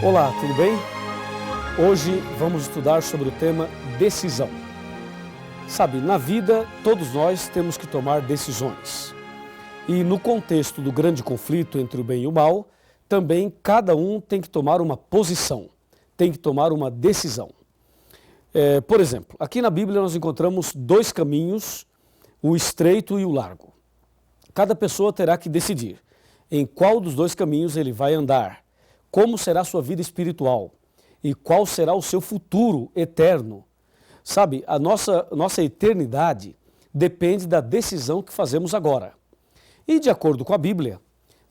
Olá, tudo bem? Hoje vamos estudar sobre o tema decisão. Sabe, na vida todos nós temos que tomar decisões. E no contexto do grande conflito entre o bem e o mal, também cada um tem que tomar uma posição, tem que tomar uma decisão. Por exemplo, aqui na Bíblia nós encontramos dois caminhos, o estreito e o largo. Cada pessoa terá que decidir em qual dos dois caminhos ele vai andar, como será a sua vida espiritual e qual será o seu futuro eterno. Sabe, a nossa eternidade depende da decisão que fazemos agora. E de acordo com a Bíblia,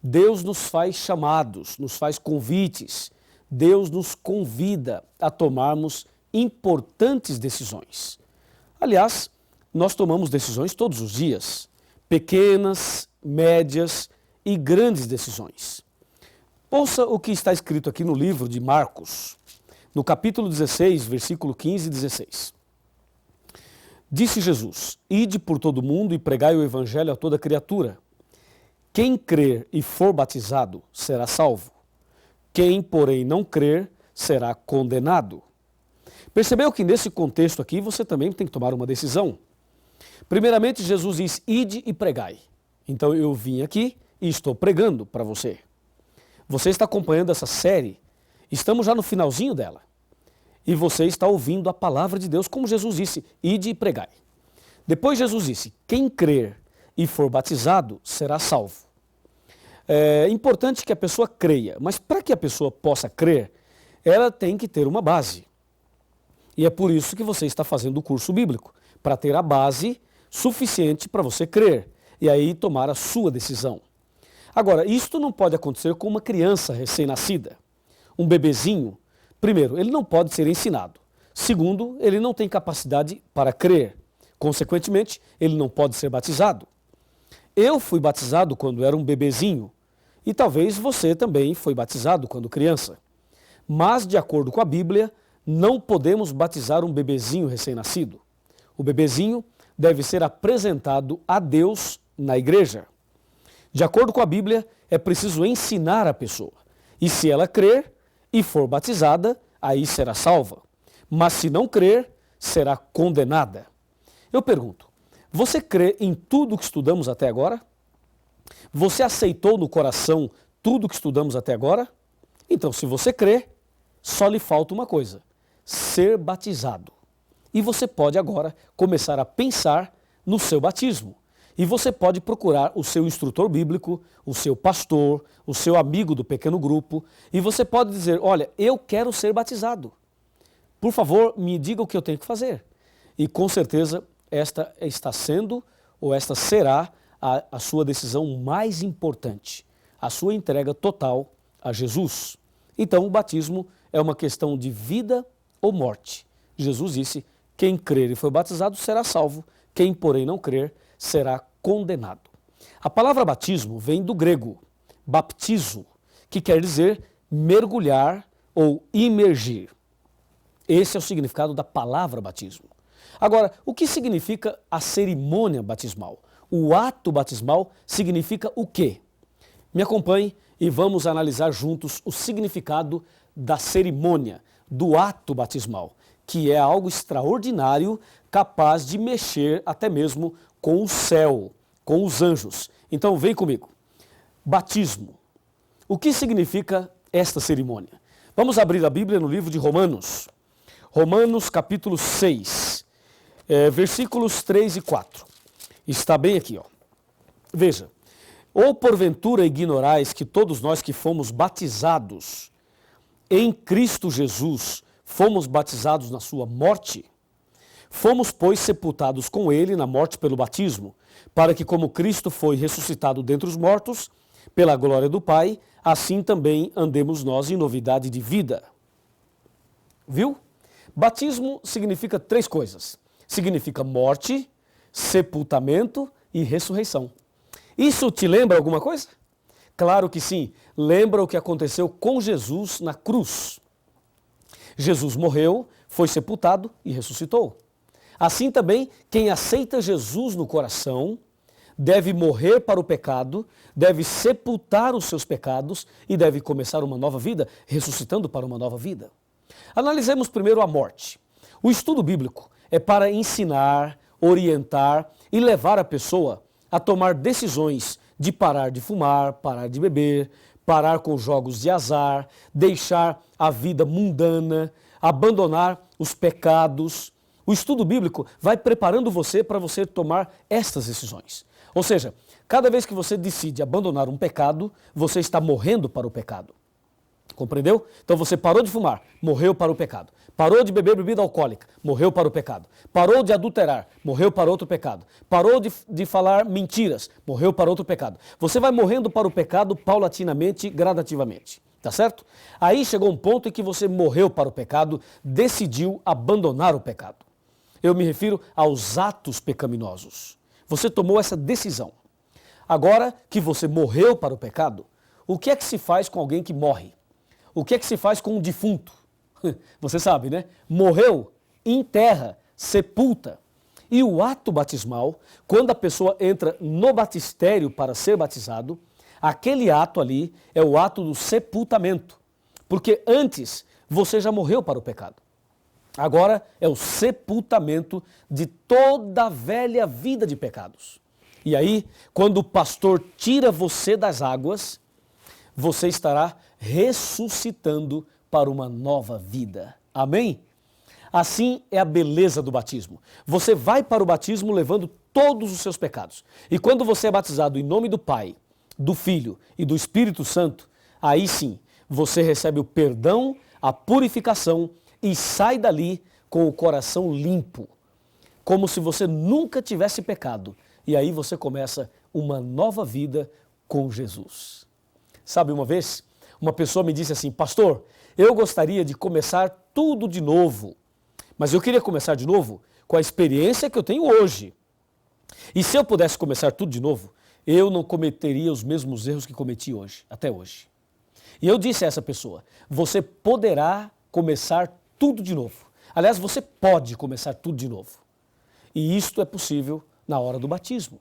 Deus nos faz chamados, nos faz convites, Deus nos convida a tomarmos importantes decisões. Aliás, nós tomamos decisões todos os dias, pequenas, médias e grandes decisões. Ouça o que está escrito aqui no livro de Marcos, no capítulo 16, versículo 15 e 16. Disse Jesus: Ide por todo o mundo e pregai o evangelho a toda criatura. Quem crer e for batizado será salvo. Quem, porém, não crer será condenado. Percebeu que nesse contexto aqui você também tem que tomar uma decisão? Primeiramente, Jesus diz: Ide e pregai. Então eu vim aqui e estou pregando para você. Você está acompanhando essa série, estamos já no finalzinho dela. E você está ouvindo a palavra de Deus, como Jesus disse, ide e pregai. Depois Jesus disse, quem crer e for batizado será salvo. É importante que a pessoa creia, mas para que a pessoa possa crer, ela tem que ter uma base. E é por isso que você está fazendo o curso bíblico, para ter a base suficiente para você crer e aí tomar a sua decisão. Agora, isto não pode acontecer com uma criança recém-nascida. Um bebezinho, primeiro, ele não pode ser ensinado. Segundo, ele não tem capacidade para crer. Consequentemente, ele não pode ser batizado. Eu fui batizado quando era um bebezinho e talvez você também foi batizado quando criança. Mas, de acordo com a Bíblia, não podemos batizar um bebezinho recém-nascido. O bebezinho deve ser apresentado a Deus na igreja. De acordo com a Bíblia, é preciso ensinar a pessoa. E se ela crer e for batizada, aí será salva. Mas se não crer, será condenada. Eu pergunto, você crê em tudo que estudamos até agora? Você aceitou no coração tudo que estudamos até agora? Então, se você crê, só lhe falta uma coisa, ser batizado. E você pode agora começar a pensar no seu batismo. E você pode procurar o seu instrutor bíblico, o seu pastor, o seu amigo do pequeno grupo, e você pode dizer, olha, eu quero ser batizado. Por favor, me diga o que eu tenho que fazer. E com certeza esta está sendo, ou esta será, a sua decisão mais importante, a sua entrega total a Jesus. Então o batismo é uma questão de vida ou morte. Jesus disse, quem crer e for batizado será salvo, quem porém não crer será condenado. A palavra batismo vem do grego, baptizo, que quer dizer mergulhar ou imergir. Esse é o significado da palavra batismo. Agora, o que significa a cerimônia batismal? O ato batismal significa o quê? Me acompanhe e vamos analisar juntos o significado da cerimônia, do ato batismal, que é algo extraordinário, capaz de mexer até mesmo com o céu, com os anjos. Então vem comigo. Batismo. O que significa esta cerimônia? Vamos abrir a Bíblia no livro de Romanos. Romanos capítulo 6, versículos 3 e 4. Está bem aqui, ó. Veja. Ou porventura ignorais que todos nós que fomos batizados em Cristo Jesus, fomos batizados na sua morte? Fomos, pois, sepultados com ele na morte pelo batismo, para que como Cristo foi ressuscitado dentre os mortos, pela glória do Pai, assim também andemos nós em novidade de vida. Viu? Batismo significa três coisas. Significa morte, sepultamento e ressurreição. Isso te lembra alguma coisa? Claro que sim. Lembra o que aconteceu com Jesus na cruz. Jesus morreu, foi sepultado e ressuscitou. Assim também, quem aceita Jesus no coração, deve morrer para o pecado, deve sepultar os seus pecados e deve começar uma nova vida, ressuscitando para uma nova vida. Analisemos primeiro a morte. O estudo bíblico é para ensinar, orientar e levar a pessoa a tomar decisões de parar de fumar, parar de beber, parar com jogos de azar, deixar a vida mundana, abandonar os pecados. O estudo bíblico vai preparando você para você tomar estas decisões. Ou seja, cada vez que você decide abandonar um pecado, você está morrendo para o pecado. Compreendeu? Então você parou de fumar, morreu para o pecado. Parou de beber bebida alcoólica, morreu para o pecado. Parou de adulterar, morreu para outro pecado. Parou de falar mentiras, morreu para outro pecado. Você vai morrendo para o pecado paulatinamente, gradativamente. Tá certo? Aí chegou um ponto em que você morreu para o pecado, decidiu abandonar o pecado. Eu me refiro aos atos pecaminosos. Você tomou essa decisão. Agora que você morreu para o pecado, o que é que se faz com alguém que morre? O que é que se faz com um defunto? Você sabe, né? Morreu, enterra, sepulta. E o ato batismal, quando a pessoa entra no batistério para ser batizado, aquele ato ali é o ato do sepultamento. Porque antes você já morreu para o pecado. Agora é o sepultamento de toda a velha vida de pecados. E aí, quando o pastor tira você das águas, você estará ressuscitando para uma nova vida. Amém? Assim é a beleza do batismo. Você vai para o batismo levando todos os seus pecados. E quando você é batizado em nome do Pai, do Filho e do Espírito Santo, aí sim, você recebe o perdão, a purificação e sai dali com o coração limpo, como se você nunca tivesse pecado. E aí você começa uma nova vida com Jesus. Sabe, uma vez, uma pessoa me disse assim: pastor, eu gostaria de começar tudo de novo, mas eu queria começar de novo com a experiência que eu tenho hoje. E se eu pudesse começar tudo de novo, eu não cometeria os mesmos erros que cometi hoje, até hoje. E eu disse a essa pessoa: você poderá começar tudo de novo. Aliás, você pode começar tudo de novo. E isto é possível na hora do batismo.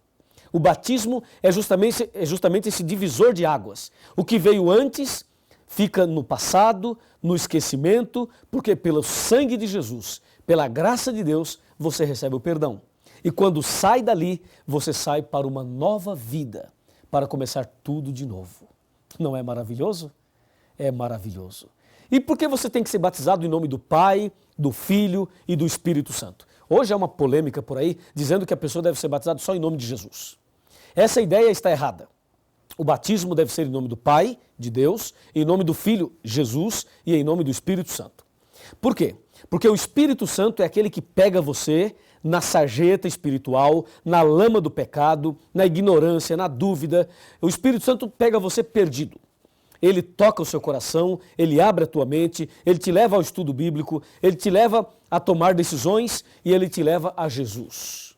O batismo é justamente esse divisor de águas. O que veio antes fica no passado, no esquecimento, porque pelo sangue de Jesus, pela graça de Deus, você recebe o perdão. E quando sai dali, você sai para uma nova vida, para começar tudo de novo. Não é maravilhoso? É maravilhoso. E por que você tem que ser batizado em nome do Pai, do Filho e do Espírito Santo? Hoje há uma polêmica por aí dizendo que a pessoa deve ser batizada só em nome de Jesus. Essa ideia está errada. O batismo deve ser em nome do Pai, de Deus, em nome do Filho, Jesus, e em nome do Espírito Santo. Por quê? Porque o Espírito Santo é aquele que pega você na sarjeta espiritual, na lama do pecado, na ignorância, na dúvida. O Espírito Santo pega você perdido. Ele toca o seu coração, ele abre a tua mente, ele te leva ao estudo bíblico, ele te leva a tomar decisões e ele te leva a Jesus.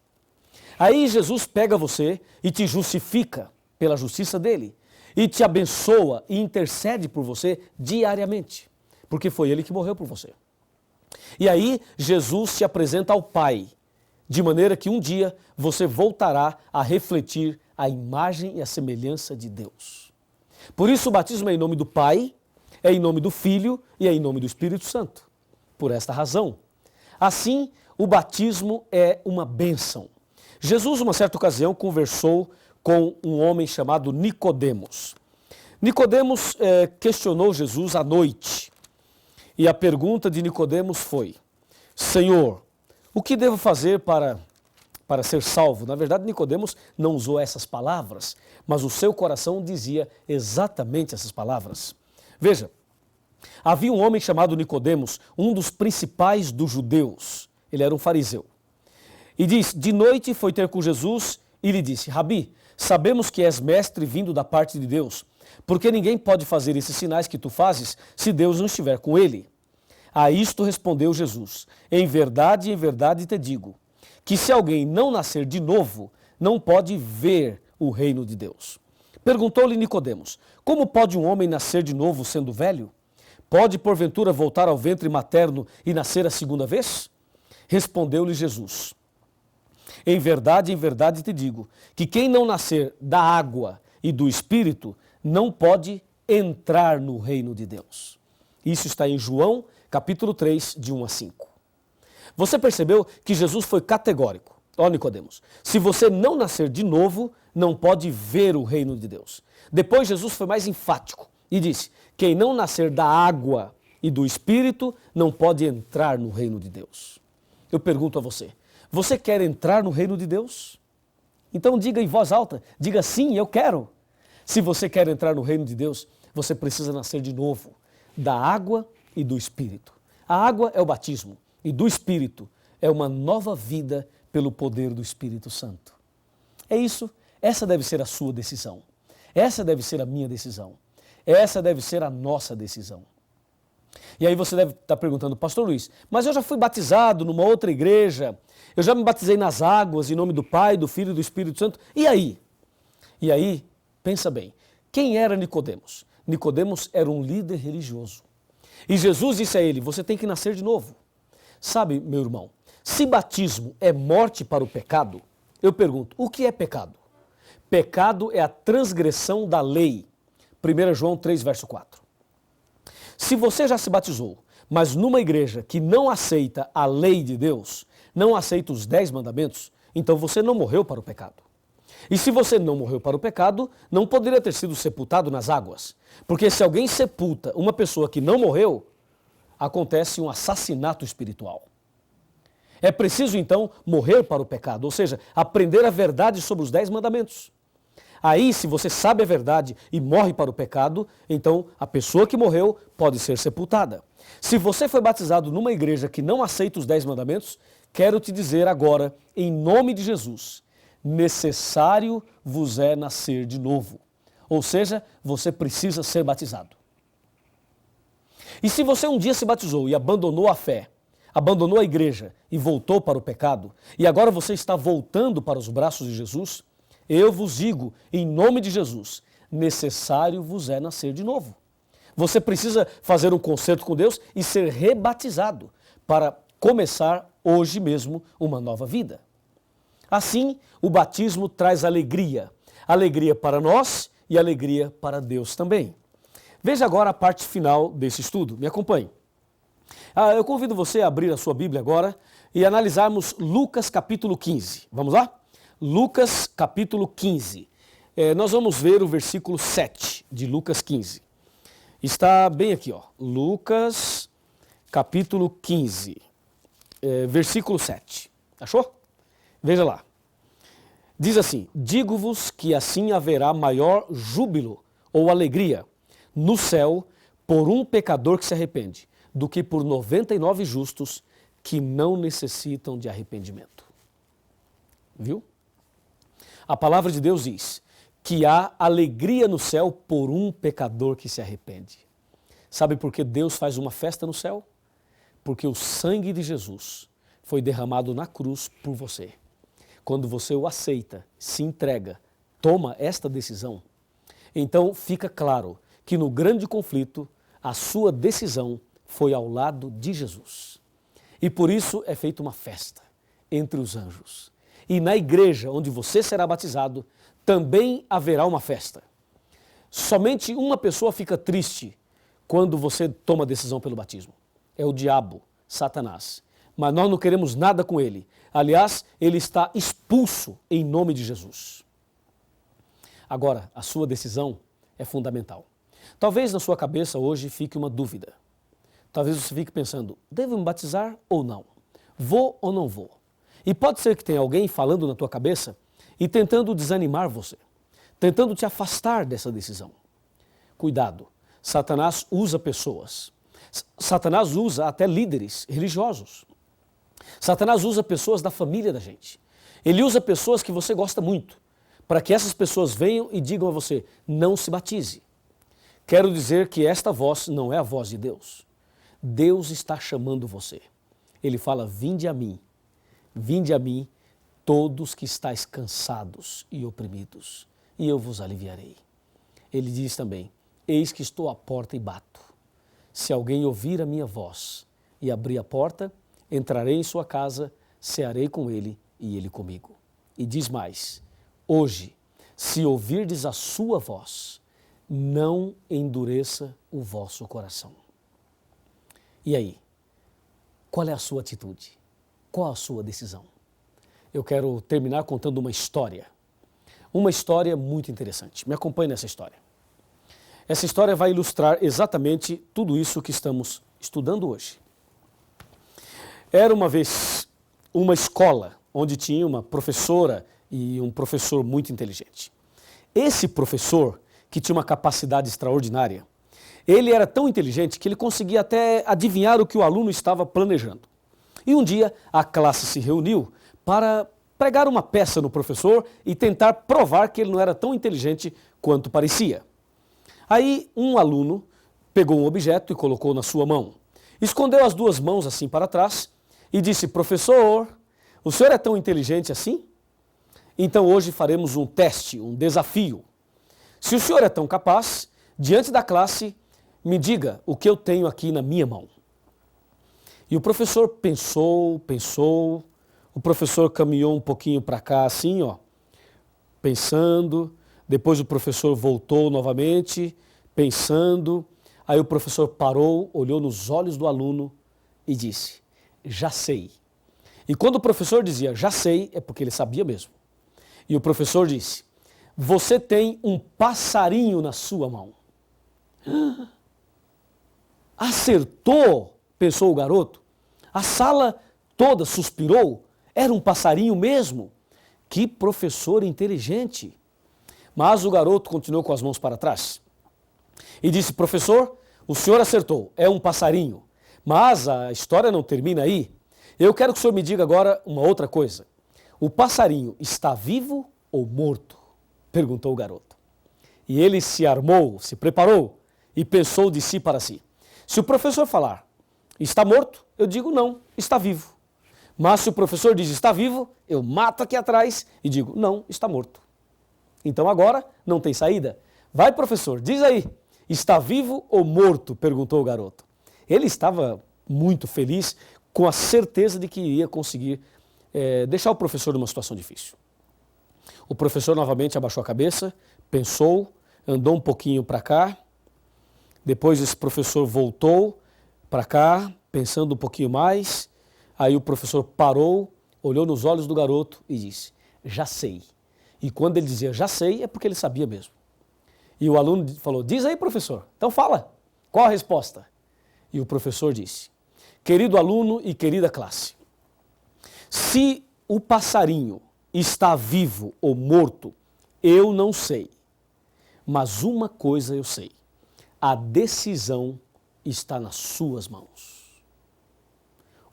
Aí Jesus pega você e te justifica pela justiça dele e te abençoa e intercede por você diariamente, porque foi ele que morreu por você. E aí Jesus te apresenta ao Pai, de maneira que um dia você voltará a refletir a imagem e a semelhança de Deus. Por isso o batismo é em nome do Pai, é em nome do Filho e é em nome do Espírito Santo. Por esta razão. Assim, o batismo é uma bênção. Jesus, uma certa ocasião, conversou com um homem chamado Nicodemos. Nicodemos questionou Jesus à noite. E a pergunta de Nicodemos foi: Senhor, o que devo fazer para ser salvo? Na verdade, Nicodemos não usou essas palavras, mas o seu coração dizia exatamente essas palavras. Veja, havia um homem chamado Nicodemos, um dos principais dos judeus. Ele era um fariseu. E diz: de noite foi ter com Jesus e lhe disse: Rabi, sabemos que és mestre vindo da parte de Deus, porque ninguém pode fazer esses sinais que tu fazes se Deus não estiver com ele. A isto respondeu Jesus: em verdade te digo, que se alguém não nascer de novo, não pode ver o reino de Deus. Perguntou-lhe Nicodemos: como pode um homem nascer de novo sendo velho? Pode porventura voltar ao ventre materno e nascer a segunda vez? Respondeu-lhe Jesus: em verdade te digo, que quem não nascer da água e do Espírito não pode entrar no reino de Deus. Isso está em João, capítulo 3, de 1 a 5. Você percebeu que Jesus foi categórico. Ó Nicodemos, se você não nascer de novo, não pode ver o reino de Deus. Depois Jesus foi mais enfático e disse, quem não nascer da água e do Espírito não pode entrar no reino de Deus. Eu pergunto a você, você quer entrar no reino de Deus? Então diga em voz alta, diga sim, eu quero. Se você quer entrar no reino de Deus, você precisa nascer de novo, da água e do Espírito. A água é o batismo e do Espírito é uma nova vida pelo poder do Espírito Santo. É isso, essa deve ser a sua decisão. Essa deve ser a minha decisão. Essa deve ser a nossa decisão. E aí você deve estar perguntando, pastor Luiz, mas eu já fui batizado numa outra igreja, eu já me batizei nas águas em nome do Pai, do Filho e do Espírito Santo, e aí? E aí, pensa bem, quem era Nicodemos? Nicodemos era um líder religioso. E Jesus disse a ele, você tem que nascer de novo. Sabe, meu irmão, se batismo é morte para o pecado, eu pergunto, o que é pecado? Pecado é a transgressão da lei. 1 João 3, verso 4. Se você já se batizou, mas numa igreja que não aceita a lei de Deus, não aceita os 10 mandamentos, então você não morreu para o pecado. E se você não morreu para o pecado, não poderia ter sido sepultado nas águas. Porque se alguém sepulta uma pessoa que não morreu, acontece um assassinato espiritual. É preciso então morrer para o pecado, ou seja, aprender a verdade sobre os 10 mandamentos. Aí, se você sabe a verdade e morre para o pecado, então a pessoa que morreu pode ser sepultada. Se você foi batizado numa igreja que não aceita os 10 mandamentos, quero te dizer agora, em nome de Jesus, necessário vos é nascer de novo. Ou seja, você precisa ser batizado. E se você um dia se batizou e abandonou a fé, abandonou a igreja e voltou para o pecado, e agora você está voltando para os braços de Jesus, eu vos digo, em nome de Jesus, necessário vos é nascer de novo. Você precisa fazer um concerto com Deus e ser rebatizado para começar hoje mesmo uma nova vida. Assim, o batismo traz alegria. Alegria para nós e alegria para Deus também. Veja agora a parte final desse estudo. Me acompanhe. Eu convido você a abrir a sua Bíblia agora e analisarmos Lucas capítulo 15. Vamos lá? Lucas capítulo 15. Nós vamos ver o versículo 7 de Lucas 15. Está bem aqui, ó. Lucas capítulo 15, versículo 7. Achou? Veja lá. Diz assim, digo-vos que assim haverá maior júbilo ou alegria no céu por um pecador que se arrepende, do que por 99 justos que não necessitam de arrependimento. Viu? A palavra de Deus diz que há alegria no céu por um pecador que se arrepende. Sabe por que Deus faz uma festa no céu? Porque o sangue de Jesus foi derramado na cruz por você. Quando você o aceita, se entrega, toma esta decisão, então fica claro que no grande conflito, a sua decisão foi ao lado de Jesus. E por isso é feita uma festa entre os anjos. E na igreja onde você será batizado, também haverá uma festa. Somente uma pessoa fica triste quando você toma a decisão pelo batismo. É o diabo, Satanás. Mas nós não queremos nada com ele. Aliás, ele está expulso em nome de Jesus. Agora, a sua decisão é fundamental. Talvez na sua cabeça hoje fique uma dúvida. Talvez você fique pensando, devo me batizar ou não? Vou ou não vou? E pode ser que tenha alguém falando na tua cabeça e tentando desanimar você, tentando te afastar dessa decisão. Cuidado, Satanás usa pessoas. Satanás usa até líderes religiosos. Satanás usa pessoas da família da gente. Ele usa pessoas que você gosta muito, para que essas pessoas venham e digam a você, não se batize. Quero dizer que esta voz não é a voz de Deus. Deus está chamando você. Ele fala, vinde a mim, todos que estáis cansados e oprimidos, e eu vos aliviarei. Ele diz também, eis que estou à porta e bato. Se alguém ouvir a minha voz e abrir a porta, entrarei em sua casa, cearei com ele e ele comigo. E diz mais: hoje, se ouvirdes a sua voz, não endureça o vosso coração. E aí? Qual é a sua atitude? Qual a sua decisão? Eu quero terminar contando uma história muito interessante. Me acompanhe nessa história. Essa história vai ilustrar exatamente tudo isso que estamos estudando hoje. Era uma vez uma escola onde tinha uma professora e um professor muito inteligente. Esse professor, que tinha uma capacidade extraordinária, ele era tão inteligente que ele conseguia até adivinhar o que o aluno estava planejando. E um dia a classe se reuniu para pregar uma peça no professor e tentar provar que ele não era tão inteligente quanto parecia. Aí um aluno pegou um objeto e colocou na sua mão. Escondeu as duas mãos assim para trás e disse: professor, o senhor é tão inteligente assim? Então hoje faremos um teste, um desafio. Se o senhor é tão capaz, diante da classe, me diga o que eu tenho aqui na minha mão. E o professor pensou, o professor caminhou um pouquinho para cá assim, pensando, depois o professor voltou novamente, pensando, aí o professor parou, olhou nos olhos do aluno e disse: já sei. E quando o professor dizia já sei, é porque ele sabia mesmo. E o professor disse: você tem um passarinho na sua mão. Acertou, pensou o garoto. A sala toda suspirou. Era um passarinho mesmo. Que professor inteligente. Mas o garoto continuou com as mãos para trás e disse: professor, o senhor acertou, é um passarinho. Mas a história não termina aí. Eu quero que o senhor me diga agora uma outra coisa. O passarinho está vivo ou morto? Perguntou o garoto. E ele se armou, se preparou e pensou de si para si: se o professor falar está morto, eu digo não, está vivo. Mas se o professor diz está vivo, eu mato aqui atrás e digo não, está morto. Então agora não tem saída. Vai, professor, diz aí, está vivo ou morto? Perguntou o garoto. Ele estava muito feliz, com a certeza de que iria conseguir deixar o professor numa situação difícil. O professor novamente abaixou a cabeça, pensou, andou um pouquinho para cá. Depois esse professor voltou para cá, pensando um pouquinho mais. Aí o professor parou, olhou nos olhos do garoto e disse: já sei. E quando ele dizia já sei, é porque ele sabia mesmo. E o aluno falou: diz aí, professor, então fala, qual a resposta? E o professor disse: querido aluno e querida classe, se o passarinho está vivo ou morto, eu não sei. Mas uma coisa eu sei: a decisão está nas suas mãos.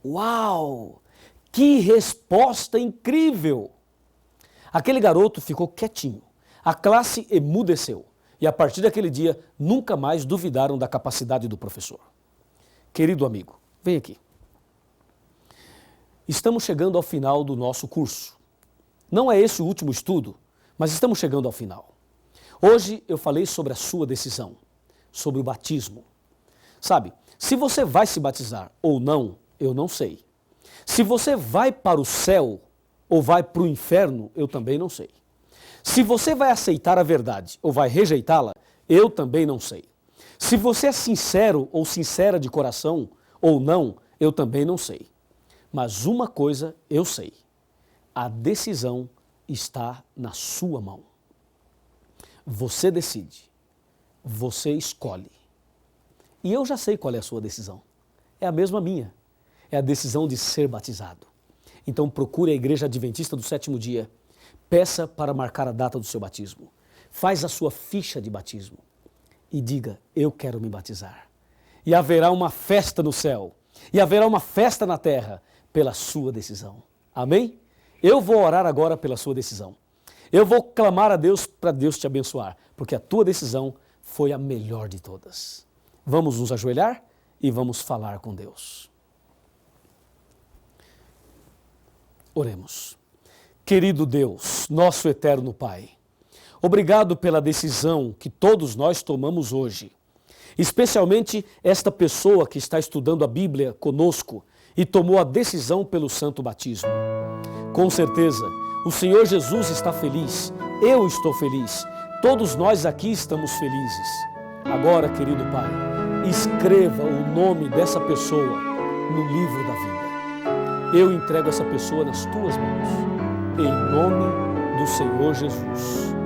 Uau! Que resposta incrível! Aquele garoto ficou quietinho. A classe emudeceu. E a partir daquele dia, nunca mais duvidaram da capacidade do professor. Querido amigo, vem aqui. Estamos chegando ao final do nosso curso. Não é esse o último estudo, mas estamos chegando ao final. Hoje eu falei sobre a sua decisão, sobre o batismo. Sabe, se você vai se batizar ou não, eu não sei. Se você vai para o céu ou vai para o inferno, eu também não sei. Se você vai aceitar a verdade ou vai rejeitá-la, eu também não sei. Se você é sincero ou sincera de coração ou não, eu também não sei. Mas uma coisa eu sei: a decisão está na sua mão. Você decide, você escolhe. E eu já sei qual é a sua decisão. É a mesma minha. É a decisão de ser batizado. Então procure a Igreja Adventista do Sétimo Dia. Peça para marcar a data do seu batismo. Faz a sua ficha de batismo. E diga: eu quero me batizar. E haverá uma festa no céu. E haverá uma festa na terra pela sua decisão. Amém? Eu vou orar agora pela sua decisão. Eu vou clamar a Deus para Deus te abençoar. Porque a tua decisão foi a melhor de todas. Vamos nos ajoelhar e vamos falar com Deus. Oremos. Querido Deus, nosso eterno Pai, obrigado pela decisão que todos nós tomamos hoje, especialmente esta pessoa que está estudando a Bíblia conosco e tomou a decisão pelo santo batismo. Com certeza, o Senhor Jesus está feliz, eu estou feliz, todos nós aqui estamos felizes. Agora, querido Pai, escreva o nome dessa pessoa no livro da vida. Eu entrego essa pessoa nas tuas mãos, em nome do Senhor Jesus.